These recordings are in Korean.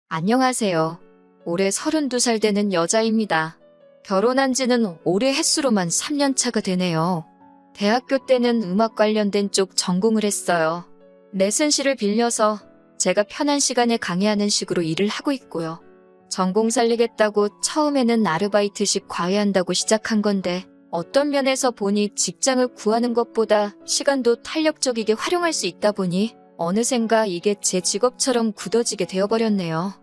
안녕하세요. 올해 32살 되는 여자입니다. 결혼한 지는 올해 햇수로만 3년 차가 되네요. 대학교 때는 음악 관련된 쪽 전공을 했어요. 레슨실을 빌려서 제가 편한 시간에 강의하는 식으로 일을 하고 있고요. 전공 살리겠다고 처음에는 아르바이트식 과외한다고 시작한 건데 어떤 면에서 보니 직장을 구하는 것보다 시간도 탄력적이게 활용할 수 있다 보니 어느샌가 이게 제 직업처럼 굳어지게 되어버렸네요.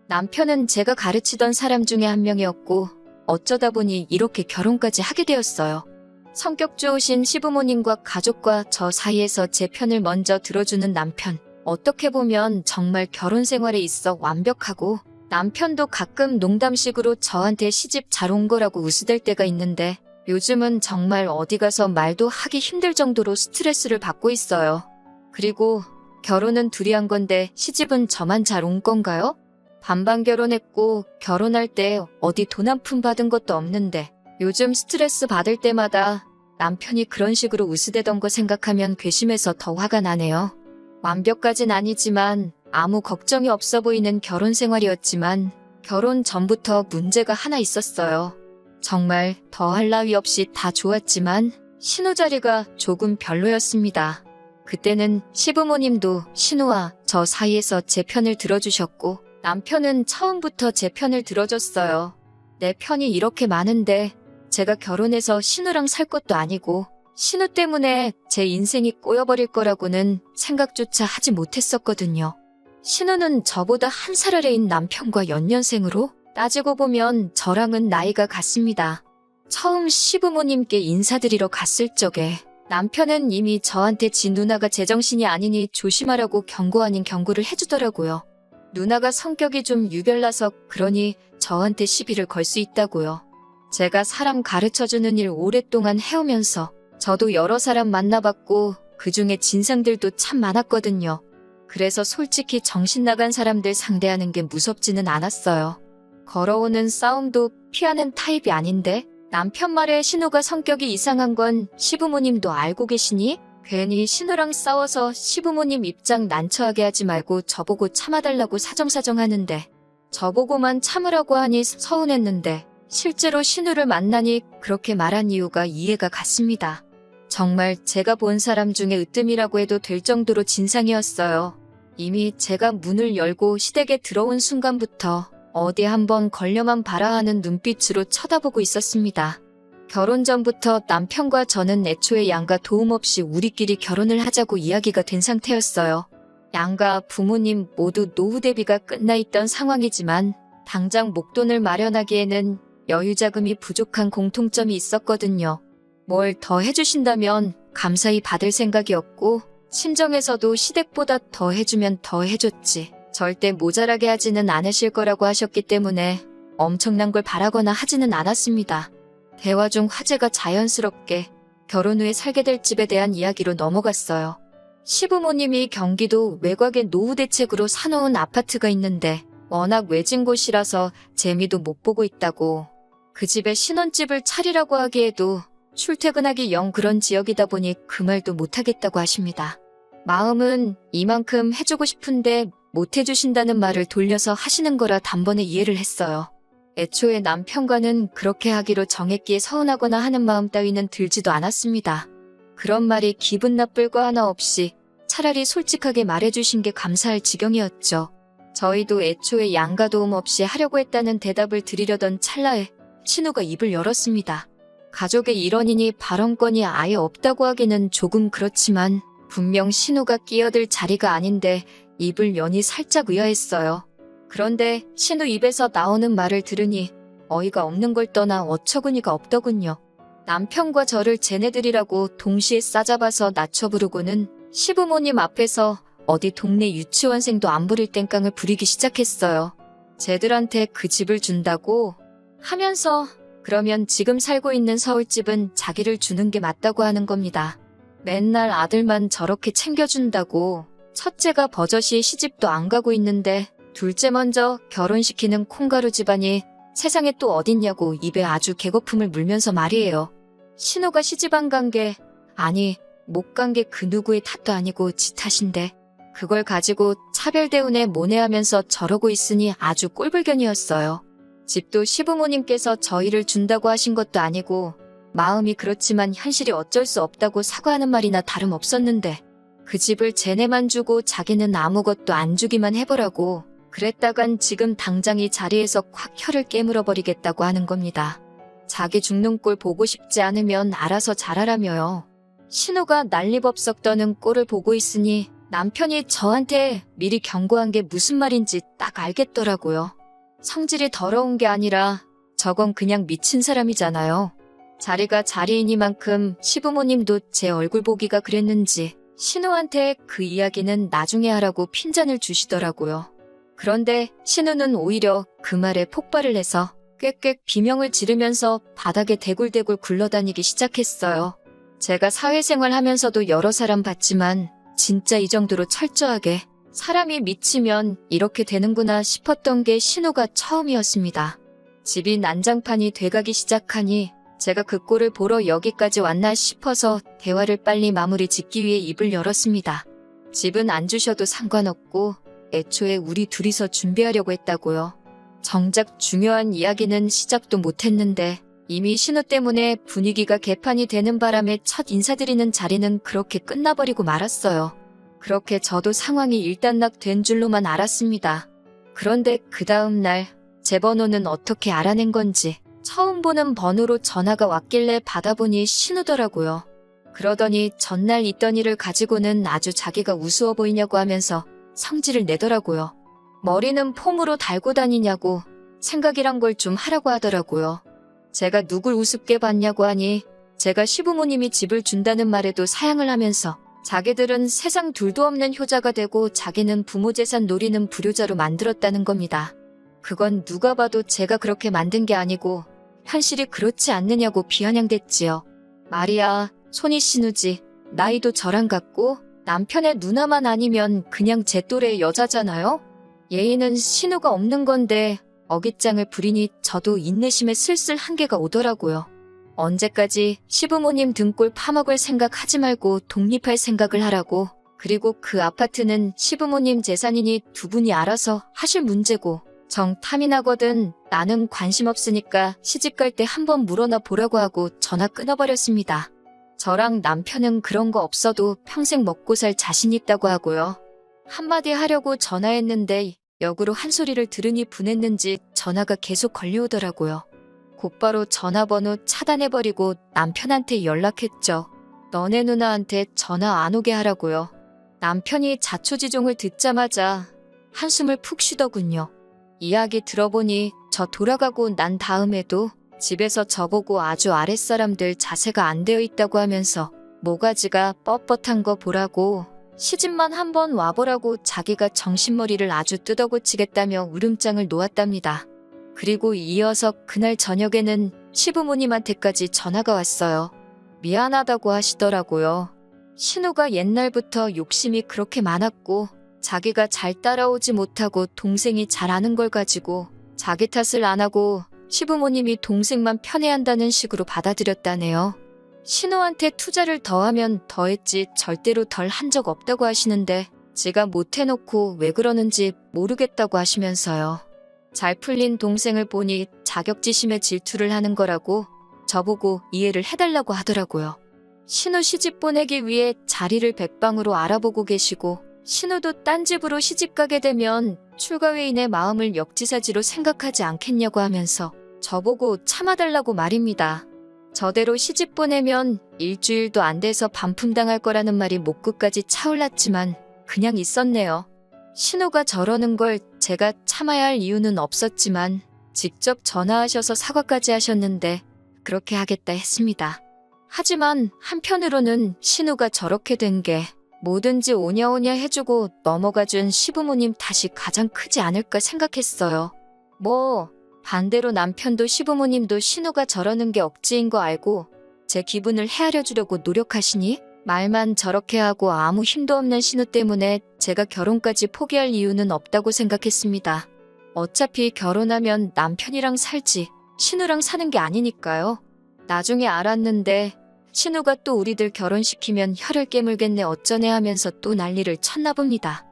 남편은 제가 가르치던 사람 중에 한 명이었고 어쩌다 보니 이렇게 결혼까지 하게 되었어요. 성격 좋으신 시부모님과 가족과 저 사이에서 제 편을 먼저 들어주는 남편. 어떻게 보면 정말 결혼 생활에 있어 완벽하고 남편도 가끔 농담식으로 저한테 시집 잘 온 거라고 웃으댈 때가 있는데 요즘은 정말 어디 가서 말도 하기 힘들 정도로 스트레스를 받고 있어요. 그리고 결혼은 둘이 한 건데 시집은 저만 잘 온 건가요? 반반 결혼했고 결혼할 때 어디 돈 한 푼 받은 것도 없는데 요즘 스트레스 받을 때마다 남편이 그런 식으로 웃으대던 거 생각하면 괘씸해서 더 화가 나네요. 완벽까진 아니지만 아무 걱정이 없어 보이는 결혼 생활이었지만 결혼 전부터 문제가 하나 있었어요. 정말 더할 나위 없이 다 좋았지만 신우 자리가 조금 별로였습니다. 그때는 시부모님도 신우와 저 사이에서 제 편을 들어주셨고 남편은 처음부터 제 편을 들어줬어요. 내 편이 이렇게 많은데 제가 결혼해서 신우랑 살 것도 아니고 신우 때문에 제 인생이 꼬여버릴 거라고는 생각조차 하지 못했었거든요. 신우는 저보다 한 살 아래인 남편과 연년생으로 따지고 보면 저랑은 나이가 같습니다. 처음 시부모님께 인사드리러 갔을 적에 남편은 이미 저한테 지 누나가 제정신이 아니니 조심하라고 경고 아닌 경고를 해주더라고요. 누나가 성격이 좀 유별나서 그러니 저한테 시비를 걸 수 있다고요. 제가 사람 가르쳐주는 일 오랫동안 해오면서 저도 여러 사람 만나봤고 그중에 진상들도 참 많았거든요. 그래서 솔직히 정신 나간 사람들 상대하는 게 무섭지는 않았어요. 걸어오는 싸움도 피하는 타입이 아닌데 남편 말에 신우가 성격이 이상한 건 시부모님도 알고 계시니? 괜히 신우랑 싸워서 시부모님 입장 난처하게 하지 말고 저보고 참아달라고 사정사정하는데 저보고만 참으라고 하니 서운했는데 실제로 신우를 만나니 그렇게 말한 이유가 이해가 갔습니다. 정말 제가 본 사람 중에 으뜸이라고 해도 될 정도로 진상이었어요. 이미 제가 문을 열고 시댁에 들어온 순간부터 어디 한번 걸려만 봐라 하는 눈빛으로 쳐다보고 있었습니다. 결혼 전부터 남편과 저는 애초에 양가 도움 없이 우리끼리 결혼을 하자고 이야기가 된 상태였어요. 양가 부모님 모두 노후 대비가 끝나 있던 상황이지만 당장 목돈을 마련하기에는 여유 자금이 부족한 공통점이 있었거든요. 뭘 더 해주신다면 감사히 받을 생각이었고 친정에서도 시댁보다 더 해주면 더 해줬지 절대 모자라게 하지는 않으실 거라고 하셨기 때문에 엄청난 걸 바라거나 하지는 않았습니다. 대화 중 화제가 자연스럽게 결혼 후에 살게 될 집에 대한 이야기로 넘어갔어요. 시부모님이 경기도 외곽의 노후 대책으로 사놓은 아파트가 있는데 워낙 외진 곳이라서 재미도 못 보고 있다고 그 집에 신혼집을 차리라고 하기에도 출퇴근하기 영 그런 지역이다 보니 그 말도 못하겠다고 하십니다. 마음은 이만큼 해주고 싶은데 못 해주신다는 말을 돌려서 하시는 거라 단번에 이해를 했어요. 애초에 남편과는 그렇게 하기로 정했기에 서운하거나 하는 마음 따위는 들지도 않았습니다. 그런 말이 기분 나쁠 거 하나 없이 차라리 솔직하게 말해주신 게 감사할 지경이었죠. 저희도 애초에 양가 도움 없이 하려고 했다는 대답을 드리려던 찰나에 신우가 입을 열었습니다. 가족의 일원이니 발언권이 아예 없다고 하기는 조금 그렇지만 분명 신우가 끼어들 자리가 아닌데 입을 여니 살짝 의아했어요. 그런데 신우 입에서 나오는 말을 들으니 어이가 없는 걸 떠나 어처구니가 없더군요. 남편과 저를 쟤네들이라고 동시에 싸잡아서 낮춰 부르고는 시부모님 앞에서 어디 동네 유치원생도 안 부릴 땡깡을 부리기 시작했어요. 쟤들한테 그 집을 준다고 하면서 그러면 지금 살고 있는 서울집은 자기를 주는 게 맞다고 하는 겁니다. 맨날 아들만 저렇게 챙겨준다고 첫째가 버젓이 시집도 안 가고 있는데 둘째 먼저 결혼시키는 콩가루 집안이 세상에 또 어딨냐고 입에 아주 개거품을 물면서 말이에요. 신우가 시집 안 간 게 아니 못 간 게 그 누구의 탓도 아니고 지 탓인데 그걸 가지고 차별대운에 모내하면서 저러고 있으니 아주 꼴불견이었어요. 집도 시부모님께서 저희를 준다고 하신 것도 아니고 마음이 그렇지만 현실이 어쩔 수 없다고 사과하는 말이나 다름없었는데 그 집을 쟤네만 주고 자기는 아무것도 안 주기만 해보라고 그랬다간 지금 당장 이 자리에서 콱 혀를 깨물어버리겠다고 하는 겁니다. 자기 죽는 꼴 보고 싶지 않으면 알아서 잘하라며요. 신우가 난리법석 떠는 꼴을 보고 있으니 남편이 저한테 미리 경고한 게 무슨 말인지 딱 알겠더라고요. 성질이 더러운 게 아니라 저건 그냥 미친 사람이잖아요. 자리가 자리이니만큼 시부모님도 제 얼굴 보기가 그랬는지 신우한테 그 이야기는 나중에 하라고 핀잔을 주시더라고요. 그런데 신우는 오히려 그 말에 폭발을 해서 꽥꽥 비명을 지르면서 바닥에 대굴대굴 굴러다니기 시작했어요. 제가 사회생활 하면서도 여러 사람 봤지만 진짜 이 정도로 철저하게 사람이 미치면 이렇게 되는구나 싶었던 게 신우가 처음이었습니다. 집이 난장판이 돼가기 시작하니 제가 그 꼴을 보러 여기까지 왔나 싶어서 대화를 빨리 마무리 짓기 위해 입을 열었습니다. 집은 안 주셔도 상관없고 애초에 우리 둘이서 준비하려고 했다고요. 정작 중요한 이야기는 시작도 못했는데 이미 신우 때문에 분위기가 개판이 되는 바람에 첫 인사드리는 자리는 그렇게 끝나버리고 말았어요. 그렇게 저도 상황이 일단락된 줄로만 알았습니다. 그런데 그 다음 날 제 번호는 어떻게 알아낸 건지 처음 보는 번호로 전화가 왔길래 받아보니 신우더라고요. 그러더니 전날 있던 일을 가지고는 아주 자기가 우스워 보이냐고 하면서 성질을 내더라고요. 머리는 폼으로 달고 다니냐고 생각이란 걸 좀 하라고 하더라고요. 제가 누굴 우습게 봤냐고 하니 제가 시부모님이 집을 준다는 말에도 사양을 하면서 자기들은 세상 둘도 없는 효자가 되고 자기는 부모 재산 노리는 불효자로 만들었다는 겁니다. 그건 누가 봐도 제가 그렇게 만든 게 아니고 현실이 그렇지 않느냐고 비아냥댔지요. 말이야, 손이 신우지. 나이도 저랑 같고 남편의 누나만 아니면 그냥 제 또래의 여자잖아요? 예의는 신우가 없는 건데 어깃장을 부리니 저도 인내심에 슬슬 한계가 오더라고요. 언제까지 시부모님 등골 파먹을 생각하지 말고 독립할 생각을 하라고. 그리고 그 아파트는 시부모님 재산이니 두 분이 알아서 하실 문제고 정 탐이 나거든 나는 관심 없으니까 시집갈 때 한번 물어나 보라고 하고 전화 끊어버렸습니다. 저랑 남편은 그런 거 없어도 평생 먹고 살 자신 있다고 하고요. 한마디 하려고 전화했는데 역으로 한 소리를 들으니 분했는지 전화가 계속 걸려오더라고요. 곧바로 전화번호 차단해버리고 남편한테 연락했죠. 너네 누나한테 전화 안 오게 하라고요. 남편이 자초지종을 듣자마자 한숨을 푹 쉬더군요. 이야기 들어보니 저 돌아가고 난 다음에도 집에서 저보고 아주 아랫사람들 자세가 안 되어 있다고 하면서 모가지가 뻣뻣한 거 보라고 시집만 한번 와보라고 자기가 정신머리를 아주 뜯어고치겠다며 울음장을 놓았답니다. 그리고 이어서 그날 저녁에는 시부모님한테까지 전화가 왔어요. 미안하다고 하시더라고요. 신우가 옛날부터 욕심이 그렇게 많았고 자기가 잘 따라오지 못하고 동생이 잘 아는 걸 가지고 자기 탓을 안 하고 시부모님이 동생만 편애한다는 식으로 받아들였다네요. 신우한테 투자를 더하면 더했지 절대로 덜 한 적 없다고 하시는데 지가 못해놓고 왜 그러는지 모르겠다고 하시면서요. 잘 풀린 동생을 보니 자격지심에 질투를 하는 거라고 저보고 이해를 해달라고 하더라고요. 신우 시집 보내기 위해 자리를 백방으로 알아보고 계시고 신우도 딴 집으로 시집 가게 되면 출가회인의 마음을 역지사지로 생각하지 않겠냐고 하면서 저보고 참아달라고 말입니다. 저대로 시집 보내면 일주일도 안 돼서 반품당할 거라는 말이 목끝까지 차올랐지만 그냥 있었네요. 신우가 저러는 걸 제가 참아야 할 이유는 없었지만 직접 전화하셔서 사과까지 하셨는데 그렇게 하겠다 했습니다. 하지만 한편으로는 신우가 저렇게 된 게 뭐든지 오냐오냐 해주고 넘어가준 시부모님 탓이 가장 크지 않을까 생각했어요. 반대로 남편도 시부모님도 신우가 저러는 게 억지인 거 알고 제 기분을 헤아려 주려고 노력하시니 말만 저렇게 하고 아무 힘도 없는 신우 때문에 제가 결혼까지 포기할 이유는 없다고 생각했습니다. 어차피 결혼하면 남편이랑 살지 신우랑 사는 게 아니니까요. 나중에 알았는데 신우가 또 우리들 결혼시키면 혀를 깨물겠네 어쩌네 하면서 또 난리를 쳤나 봅니다.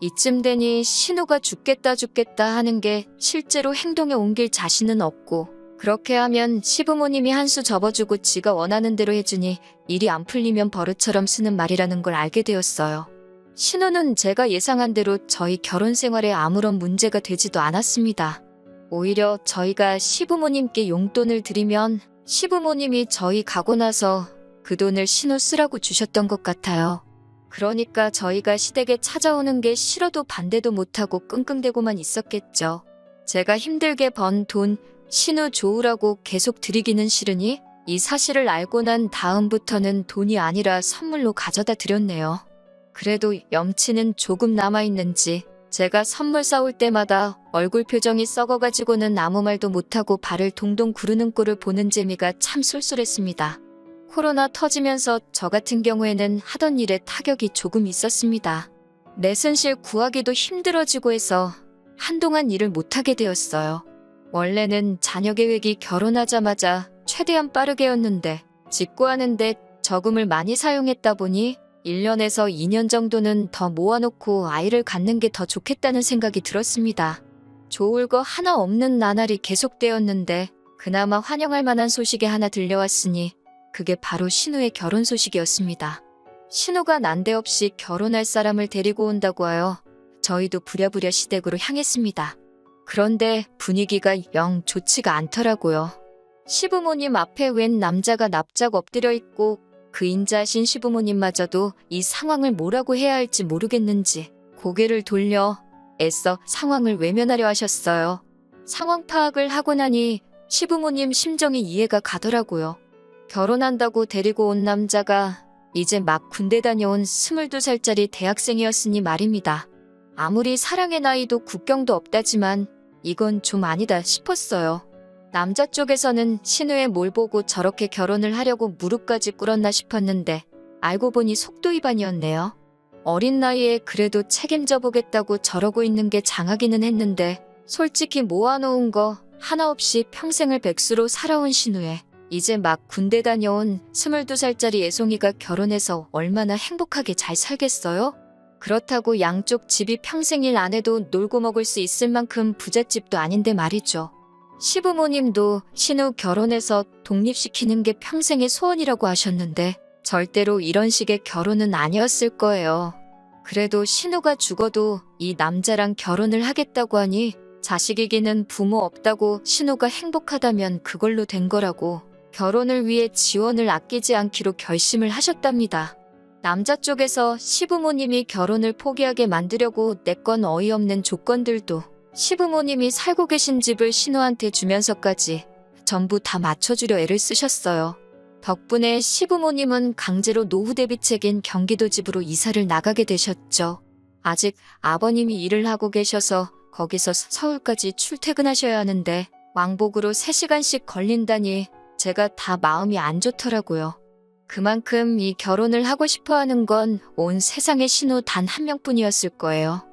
이쯤 되니 신우가 죽겠다 하는 게 실제로 행동에 옮길 자신은 없고, 그렇게 하면 시부모님이 한 수 접어주고 지가 원하는 대로 해주니 일이 안 풀리면 버릇처럼 쓰는 말이라는 걸 알게 되었어요. 신우는 제가 예상한 대로 저희 결혼 생활에 아무런 문제가 되지도 않았습니다. 오히려 저희가 시부모님께 용돈을 드리면 시부모님이 저희 가고 나서 그 돈을 신우 쓰라고 주셨던 것 같아요. 그러니까 저희가 시댁에 찾아오는 게 싫어도 반대도 못하고 끙끙대고만 있었겠죠. 제가 힘들게 번 돈 신우 좋으라고 계속 드리기는 싫으니 이 사실을 알고 난 다음부터는 돈이 아니라 선물로 가져다 드렸네요. 그래도 염치는 조금 남아있는지 제가 선물 싸올 때마다 얼굴 표정이 썩어가지고는 아무 말도 못하고 발을 동동 구르는 꼴을 보는 재미가 참 쏠쏠했습니다. 코로나 터지면서 저 같은 경우에는 하던 일에 타격이 조금 있었습니다. 내순실 구하기도 힘들어지고 해서 한동안 일을 못하게 되었어요. 원래는 자녀 계획이 결혼하자마자 최대한 빠르게였는데 직구하는데 저금을 많이 사용했다 보니 1년에서 2년 정도는 더 모아놓고 아이를 갖는 게 더 좋겠다는 생각이 들었습니다. 좋을 거 하나 없는 나날이 계속되었는데 그나마 환영할 만한 소식이 하나 들려왔으니 그게 바로 신우의 결혼 소식이었습니다. 신우가 난데없이 결혼할 사람을 데리고 온다고 하여 저희도 부랴부랴 시댁으로 향했습니다. 그런데 분위기가 영 좋지가 않더라고요. 시부모님 앞에 웬 남자가 납작 엎드려 있고 그 인자하신 시부모님마저도 이 상황을 뭐라고 해야 할지 모르겠는지 고개를 돌려 애써 상황을 외면하려 하셨어요. 상황 파악을 하고 나니 시부모님 심정이 이해가 가더라고요. 결혼한다고 데리고 온 남자가 이제 막 군대 다녀온 22살짜리 대학생이었으니 말입니다. 아무리 사랑의 나이도 국경도 없다지만 이건 좀 아니다 싶었어요. 남자 쪽에서는 신우의 뭘 보고 저렇게 결혼을 하려고 무릎까지 꿇었나 싶었는데 알고 보니 속도 위반이었네요. 어린 나이에 그래도 책임져 보겠다고 저러고 있는 게 장하기는 했는데 솔직히 모아놓은 거 하나 없이 평생을 백수로 살아온 신우에 이제 막 군대 다녀온 22살짜리 애송이가 결혼해서 얼마나 행복하게 잘 살겠어요? 그렇다고 양쪽 집이 평생 일 안 해도 놀고 먹을 수 있을 만큼 부잣집도 아닌데 말이죠. 시부모님도 신우 결혼해서 독립시키는 게 평생의 소원이라고 하셨는데 절대로 이런 식의 결혼은 아니었을 거예요. 그래도 신우가 죽어도 이 남자랑 결혼을 하겠다고 하니 자식이기는 부모 없다고 신우가 행복하다면 그걸로 된 거라고 결혼을 위해 지원을 아끼지 않기로 결심을 하셨답니다. 남자 쪽에서 시부모님이 결혼을 포기하게 만들려고 내건 어이없는 조건들도 시부모님이 살고 계신 집을 신우한테 주면서까지 전부 다 맞춰주려 애를 쓰셨어요. 덕분에 시부모님은 강제로 노후 대비책인 경기도 집으로 이사를 나가게 되셨죠. 아직 아버님이 일을 하고 계셔서 거기서 서울까지 출퇴근하셔야 하는데 왕복으로 3시간씩 걸린다니 제가 다 마음이 안 좋더라고요. 그만큼 이 결혼을 하고 싶어하는 건 온 세상의 신우 단 한 명뿐이었을 거예요.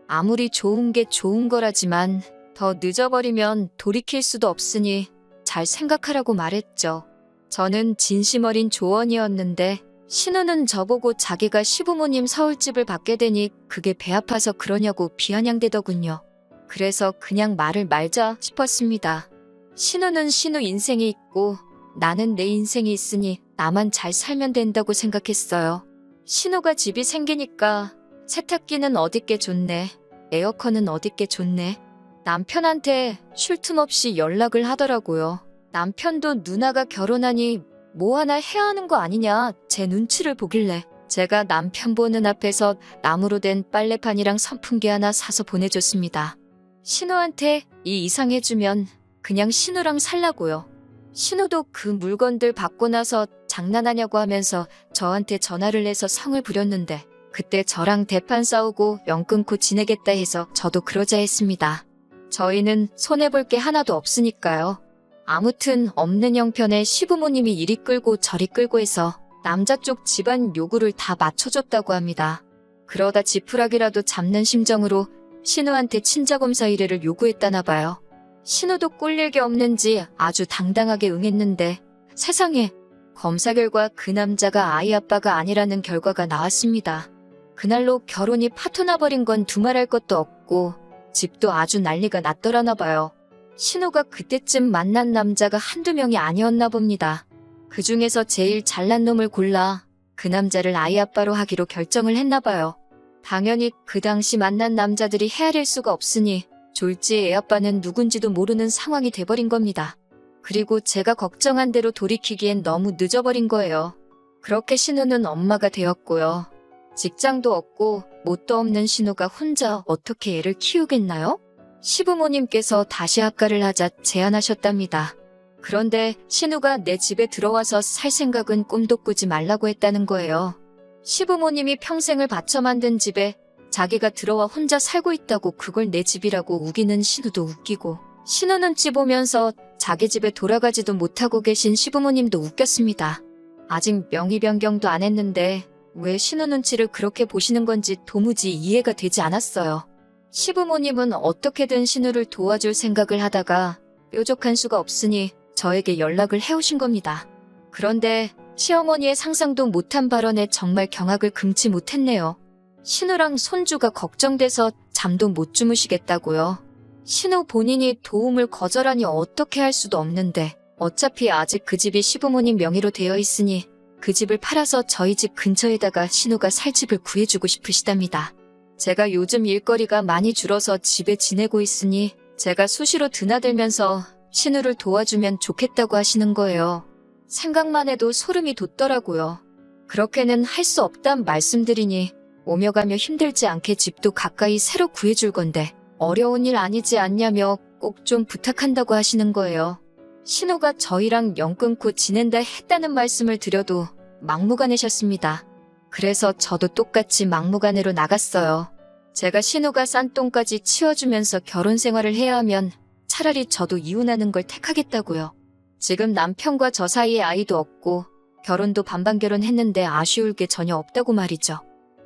아무리 좋은 게 좋은 거라지만 더 늦어버리면 돌이킬 수도 없으니 잘 생각하라고 말했죠. 저는 진심 어린 조언이었는데 신우는 저보고 자기가 시부모님 서울집을 받게 되니 그게 배 아파서 그러냐고 비아냥대더군요. 그래서 그냥 말을 말자 싶었습니다. 신우는 신우 인생이 있고 나는 내 인생이 있으니 나만 잘 살면 된다고 생각했어요. 신우가 집이 생기니까 세탁기는 어딨게 좋네. 에어컨은 어딨게 좋네. 남편한테 쉴 틈 없이 연락을 하더라고요. 남편도 누나가 결혼하니 뭐 하나 해야 하는 거 아니냐 제 눈치를 보길래 제가 남편 보는 앞에서 나무로 된 빨래판이랑 선풍기 하나 사서 보내줬습니다. 신우한테 이 이상 해주면 그냥 신우랑 살라고요. 신우도 그 물건들 받고 나서 장난하냐고 하면서 저한테 전화를 해서 성을 부렸는데 그때 저랑 대판 싸우고 연 끊고 지내겠다 해서 저도 그러자 했습니다. 저희는 손해볼 게 하나도 없으니까요. 아무튼 없는 형편에 시부모님이 이리 끌고 저리 끌고 해서 남자 쪽 집안 요구를 다 맞춰줬다고 합니다. 그러다 지푸라기라도 잡는 심정으로 신우한테 친자검사 의뢰를 요구했다나 봐요. 신우도 꼴릴 게 없는지 아주 당당하게 응했는데 세상에 검사 결과 그 남자가 아이 아빠가 아니라는 결과가 나왔습니다. 그날로 결혼이 파토 나버린 건 두말할 것도 없고 집도 아주 난리가 났더라나 봐요. 신우가 그때쯤 만난 남자가 한두 명이 아니었나 봅니다. 그 중에서 제일 잘난 놈을 골라 그 남자를 아이 아빠로 하기로 결정을 했나 봐요. 당연히 그 당시 만난 남자들이 헤아릴 수가 없으니 졸지의 애 아빠는 누군지도 모르는 상황이 돼버린 겁니다. 그리고 제가 걱정한 대로 돌이키기엔 너무 늦어버린 거예요. 그렇게 신우는 엄마가 되었고요. 직장도 없고 뭣도 없는 신우가 혼자 어떻게 애를 키우겠나요? 시부모님께서 다시 합가를 하자 제안하셨답니다. 그런데 신우가 내 집에 들어와서 살 생각은 꿈도 꾸지 말라고 했다는 거예요. 시부모님이 평생을 바쳐 만든 집에 자기가 들어와 혼자 살고 있다고 그걸 내 집이라고 우기는 신우도 웃기고, 신우 눈치 보면서 자기 집에 돌아가지도 못하고 계신 시부모님도 웃겼습니다. 아직 명의 변경도 안 했는데 왜 신우 눈치를 그렇게 보시는 건지 도무지 이해가 되지 않았어요. 시부모님은 어떻게든 신우를 도와줄 생각을 하다가 뾰족한 수가 없으니 저에게 연락을 해오신 겁니다. 그런데 시어머니의 상상도 못한 발언에 정말 경악을 금치 못했네요. 신우랑 손주가 걱정돼서 잠도 못 주무시겠다고요. 신우 본인이 도움을 거절하니 어떻게 할 수도 없는데 어차피 아직 그 집이 시부모님 명의로 되어 있으니 그 집을 팔아서 저희 집 근처에다가 신우가 살 집을 구해주고 싶으시답니다. 제가 요즘 일거리가 많이 줄어서 집에 지내고 있으니 제가 수시로 드나들면서 신우를 도와주면 좋겠다고 하시는 거예요. 생각만 해도 소름이 돋더라고요. 그렇게는 할 수 없단 말씀드리니 오며 가며 힘들지 않게 집도 가까이 새로 구해줄 건데 어려운 일 아니지 않냐며 꼭 좀 부탁한다고 하시는 거예요. 신우가 저희랑 연 끊고 지낸다 했다는 말씀을 드려도 막무가내셨습니다. 그래서 저도 똑같이 막무가내로 나갔어요. 제가 신우가 싼 똥까지 치워주면서 결혼 생활을 해야 하면 차라리 저도 이혼하는 걸 택하겠다고요. 지금 남편과 저 사이에 아이도 없고 결혼도 반반 결혼했는데 아쉬울 게 전혀 없다고 말이죠.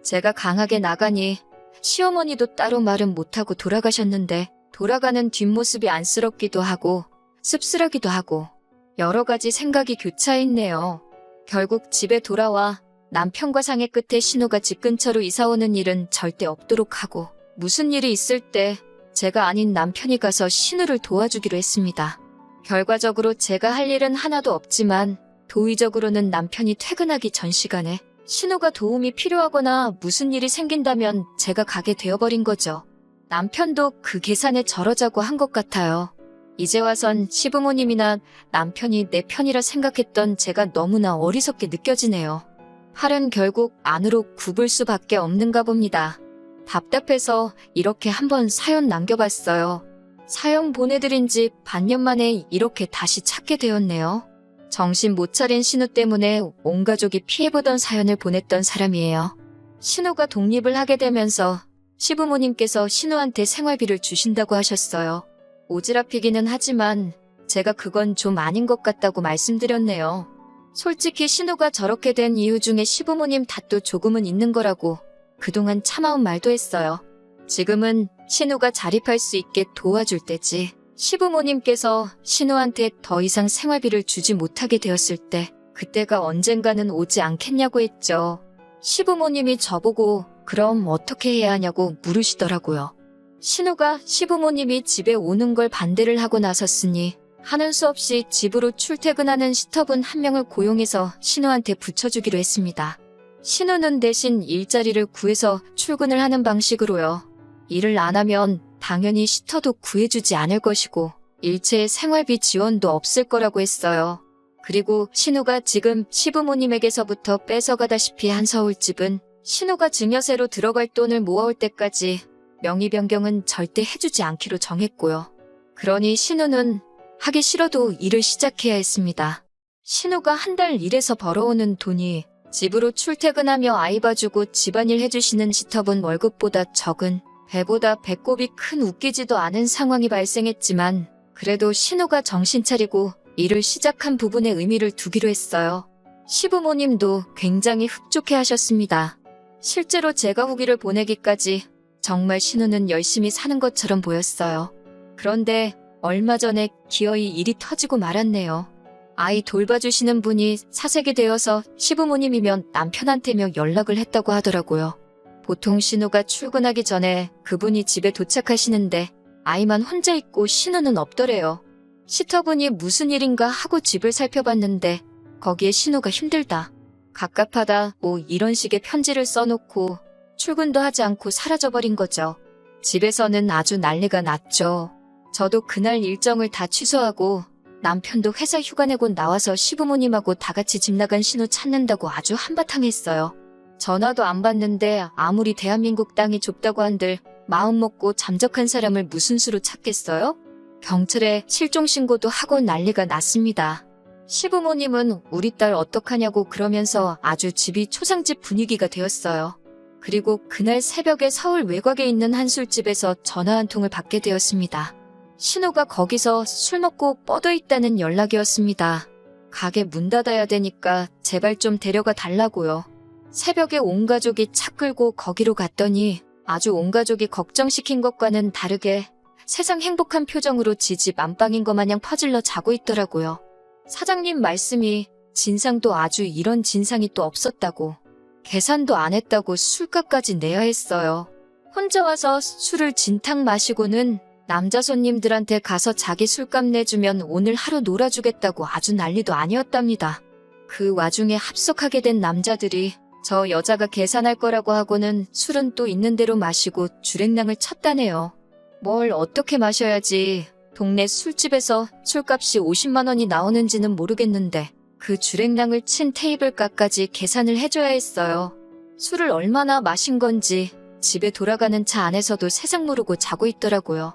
제가 강하게 나가니 시어머니도 따로 말은 못하고 돌아가셨는데 돌아가는 뒷모습이 안쓰럽기도 하고 씁쓸하기도 하고 여러 가지 생각이 교차했네요. 결국 집에 돌아와 남편과 상의 끝에 신우가 집 근처로 이사오는 일은 절대 없도록 하고 무슨 일이 있을 때 제가 아닌 남편이 가서 신우를 도와주기로 했습니다. 결과적으로 제가 할 일은 하나도 없지만 도의적으로는 남편이 퇴근하기 전 시간에 신우가 도움이 필요하거나 무슨 일이 생긴다면 제가 가게 되어버린 거죠. 남편도 그 계산에 저러자고 한 것 같아요. 이제 와선 시부모님이나 남편이 내 편이라 생각했던 제가 너무나 어리석게 느껴지네요. 팔은 결국 안으로 굽을 수밖에 없는가 봅니다. 답답해서 이렇게 한번 사연 남겨봤어요. 사연 보내드린 지 반년 만에 이렇게 다시 찾게 되었네요. 정신 못 차린 신우 때문에 온 가족이 피해보던 사연을 보냈던 사람이에요. 신우가 독립을 하게 되면서 시부모님께서 신우한테 생활비를 주신다고 하셨어요. 오지랖이기는 하지만 제가 그건 좀 아닌 것 같다고 말씀드렸네요. 솔직히 신우가 저렇게 된 이유 중에 시부모님 탓도 조금은 있는 거라고 그동안 참아온 말도 했어요. 지금은 신우가 자립할 수 있게 도와줄 때지. 시부모님께서 신우한테 더 이상 생활비를 주지 못하게 되었을 때 그때가 언젠가는 오지 않겠냐고 했죠. 시부모님이 저보고 그럼 어떻게 해야 하냐고 물으시더라고요. 신우가 시부모님이 집에 오는 걸 반대를 하고 나섰으니 하는 수 없이 집으로 출퇴근하는 시터분 한 명을 고용해서 신우한테 붙여주기로 했습니다. 신우는 대신 일자리를 구해서 출근을 하는 방식으로요. 일을 안 하면 당연히 시터도 구해주지 않을 것이고 일체의 생활비 지원도 없을 거라고 했어요. 그리고 신우가 지금 시부모님에게서부터 뺏어가다시피 한 서울집은 신우가 증여세로 들어갈 돈을 모아올 때까지 명의 변경은 절대 해주지 않기로 정했고요. 그러니 신우는 하기 싫어도 일을 시작해야 했습니다. 신우가 한 달 일해서 벌어오는 돈이 집으로 출퇴근하며 아이 봐주고 집안일 해주시는 시터분 월급보다 적은 배보다 배꼽이 큰 웃기지도 않은 상황이 발생했지만 그래도 신우가 정신 차리고 일을 시작한 부분에 의미를 두기로 했어요. 시부모님도 굉장히 흡족해 하셨습니다. 실제로 제가 후기를 보내기까지 정말 신우는 열심히 사는 것처럼 보였어요. 그런데 얼마 전에 기어이 일이 터지고 말았네요. 아이 돌봐주시는 분이 사색이 되어서 시부모님이면 남편한테며 연락을 했다고 하더라고요. 보통 신우가 출근하기 전에 그분이 집에 도착하시는데 아이만 혼자 있고 신우는 없더래요. 시터분이 무슨 일인가 하고 집을 살펴봤는데 거기에 신우가 힘들다, 갑갑하다 뭐 이런 식의 편지를 써놓고 출근도 하지 않고 사라져버린 거죠. 집에서는 아주 난리가 났죠. 저도 그날 일정을 다 취소하고 남편도 회사 휴가 내고 나와서 시부모님하고 다 같이 집 나간 신우 찾는다고 아주 한바탕 했어요. 전화도 안 받는데 아무리 대한민국 땅이 좁다고 한들 마음 먹고 잠적한 사람을 무슨 수로 찾겠어요? 경찰에 실종신고도 하고 난리가 났습니다. 시부모님은 우리 딸 어떡하냐고 그러면서 아주 집이 초상집 분위기가 되었어요. 그리고 그날 새벽에 서울 외곽에 있는 한 술집에서 전화 한 통을 받게 되었습니다. 신우가 거기서 술 먹고 뻗어 있다는 연락이었습니다. 가게 문 닫아야 되니까 제발 좀 데려가 달라고요. 새벽에 온 가족이 차 끌고 거기로 갔더니 아주 온 가족이 걱정시킨 것과는 다르게 세상 행복한 표정으로 지집 안방인 것 마냥 퍼질러 자고 있더라고요. 사장님 말씀이 진상도 아주 이런 진상이 또 없었다고, 계산도 안 했다고 술값까지 내야 했어요. 혼자 와서 술을 진탕 마시고는 남자 손님들한테 가서 자기 술값 내주면 오늘 하루 놀아주겠다고 아주 난리도 아니었답니다. 그 와중에 합석하게 된 남자들이 저 여자가 계산할 거라고 하고는 술은 또 있는 대로 마시고 주랭랑을 쳤다네요. 뭘 어떻게 마셔야지 동네 술집에서 술값이 50만 원이 나오는지는 모르겠는데 그 주랭랑을 친 테이블값까지 계산을 해줘야 했어요. 술을 얼마나 마신 건지 집에 돌아가는 차 안에서도 세상 모르고 자고 있더라고요.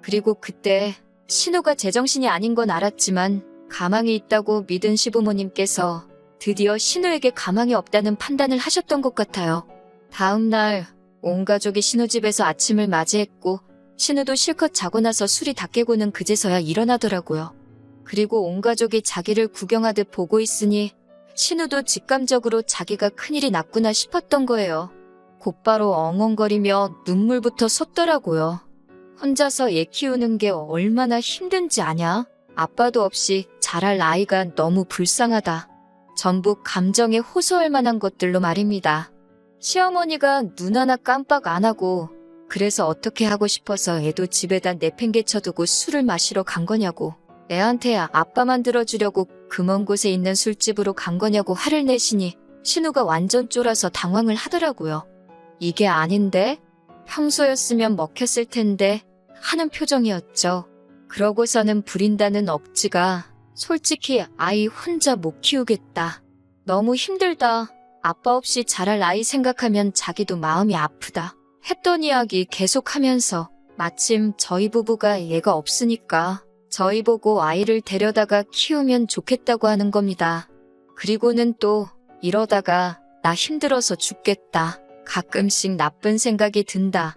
그리고 그때 신우가 제정신이 아닌 건 알았지만 가망이 있다고 믿은 시부모님께서 드디어 신우에게 가망이 없다는 판단을 하셨던 것 같아요. 다음 날 온 가족이 신우 집에서 아침을 맞이했고 신우도 실컷 자고 나서 술이 다 깨고는 그제서야 일어나더라고요. 그리고 온 가족이 자기를 구경하듯 보고 있으니 신우도 직감적으로 자기가 큰일이 났구나 싶었던 거예요. 곧바로 엉엉거리며 눈물부터 솟더라고요. 혼자서 애 키우는 게 얼마나 힘든지 아냐? 아빠도 없이 자랄 아이가 너무 불쌍하다. 전부 감정에 호소할 만한 것들로 말입니다. 시어머니가 눈 하나 깜빡 안 하고 그래서 어떻게 하고 싶어서 애도 집에다 내팽개쳐두고 술을 마시러 간 거냐고, 애한테 아빠만 들어주려고 그 먼 곳에 있는 술집으로 간 거냐고 화를 내시니 신우가 완전 쫄아서 당황을 하더라고요. 이게 아닌데? 평소였으면 먹혔을 텐데 하는 표정이었죠. 그러고서는 부린다는 억지가 솔직히 아이 혼자 못 키우겠다, 너무 힘들다, 아빠 없이 자랄 아이 생각하면 자기도 마음이 아프다 했던 이야기 계속하면서 마침 저희 부부가 애가 없으니까 저희 보고 아이를 데려다가 키우면 좋겠다고 하는 겁니다. 그리고는 또 이러다가 나 힘들어서 죽겠다, 가끔씩 나쁜 생각이 든다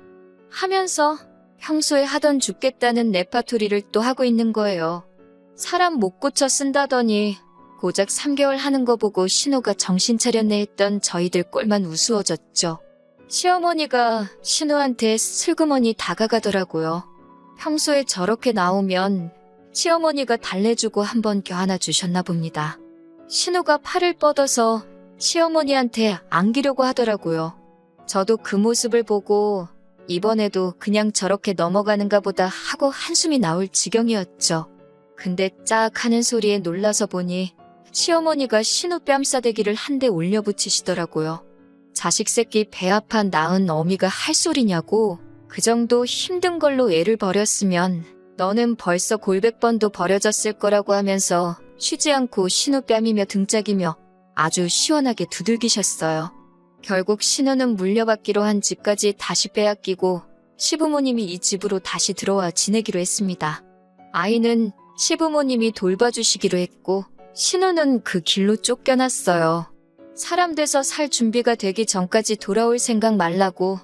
하면서 평소에 하던 죽겠다는 레파토리를 또 하고 있는 거예요. 사람 못 고쳐 쓴다더니 고작 3개월 하는 거 보고 신우가 정신 차렸네 했던 저희들 꼴만 우스워졌죠. 시어머니가 신우한테 슬그머니 다가가더라고요. 평소에 저렇게 나오면 시어머니가 달래주고 한번 껴안아 주셨나 봅니다. 신우가 팔을 뻗어서 시어머니한테 안기려고 하더라고요. 저도 그 모습을 보고 이번에도 그냥 저렇게 넘어가는가 보다 하고 한숨이 나올 지경이었죠. 근데 짝 하는 소리에 놀라서 보니 시어머니가 신우 뺨싸대기를 한 대 올려붙이시더라고요. 자식 새끼 배 아파 낳은 어미가 할 소리냐고, 그 정도 힘든 걸로 애를 버렸으면 너는 벌써 골백 번도 버려졌을 거라고 하면서 쉬지 않고 신우 뺨이며 등짝이며 아주 시원하게 두들기셨어요. 결국 신우는 물려받기로 한 집까지 다시 빼앗기고 시부모님이 이 집으로 다시 들어와 지내기로 했습니다. 아이는 시부모님이 돌봐주시기로 했고 신우는 그 길로 쫓겨났어요. 사람 돼서 살 준비가 되기 전까지 돌아올 생각 말라고,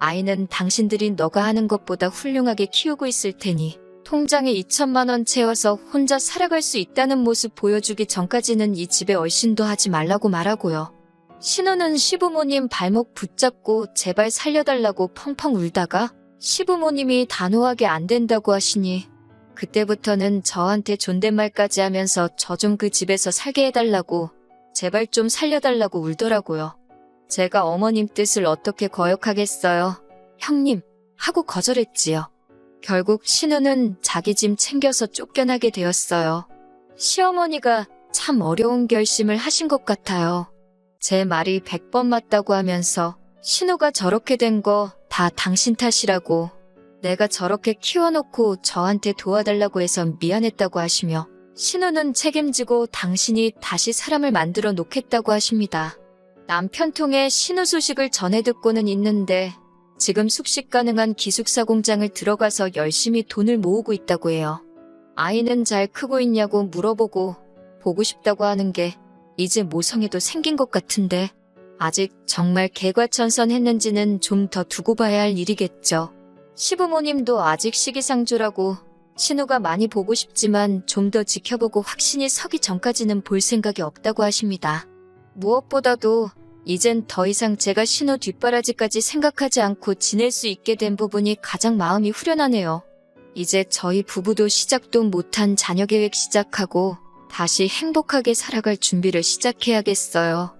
아이는 당신들이 너가 하는 것보다 훌륭하게 키우고 있을 테니 통장에 2천만 원 채워서 혼자 살아갈 수 있다는 모습 보여주기 전까지는 이 집에 얼씬도 하지 말라고 말하고요. 신우는 시부모님 발목 붙잡고 제발 살려달라고 펑펑 울다가 시부모님이 단호하게 안 된다고 하시니 그때부터는 저한테 존댓말까지 하면서 저 좀 그 집에서 살게 해달라고, 제발 좀 살려달라고 울더라고요. 제가 어머님 뜻을 어떻게 거역하겠어요. 형님, 하고 거절했지요. 결국 신우는 자기 짐 챙겨서 쫓겨나게 되었어요. 시어머니가 참 어려운 결심을 하신 것 같아요. 제 말이 100번 맞다고 하면서 신우가 저렇게 된 거 다 당신 탓이라고, 내가 저렇게 키워놓고 저한테 도와달라고 해서 미안했다고 하시며, 신우는 책임지고 당신이 다시 사람을 만들어 놓겠다고 하십니다. 남편 통해 신우 소식을 전해 듣고는 있는데 지금 숙식 가능한 기숙사 공장을 들어가서 열심히 돈을 모으고 있다고 해요. 아이는 잘 크고 있냐고 물어보고 보고 싶다고 하는 게 이제 모성애도 생긴 것 같은데 아직 정말 개과천선했는지는 좀 더 두고 봐야 할 일이겠죠. 시부모님도 아직 시기상조라고 신우가 많이 보고 싶지만 좀 더 지켜보고 확신이 서기 전까지는 볼 생각이 없다고 하십니다. 무엇보다도 이젠 더 이상 제가 신우 뒷바라지까지 생각하지 않고 지낼 수 있게 된 부분이 가장 마음이 후련하네요. 이제 저희 부부도 시작도 못한 자녀 계획 시작하고 다시 행복하게 살아갈 준비를 시작해야겠어요.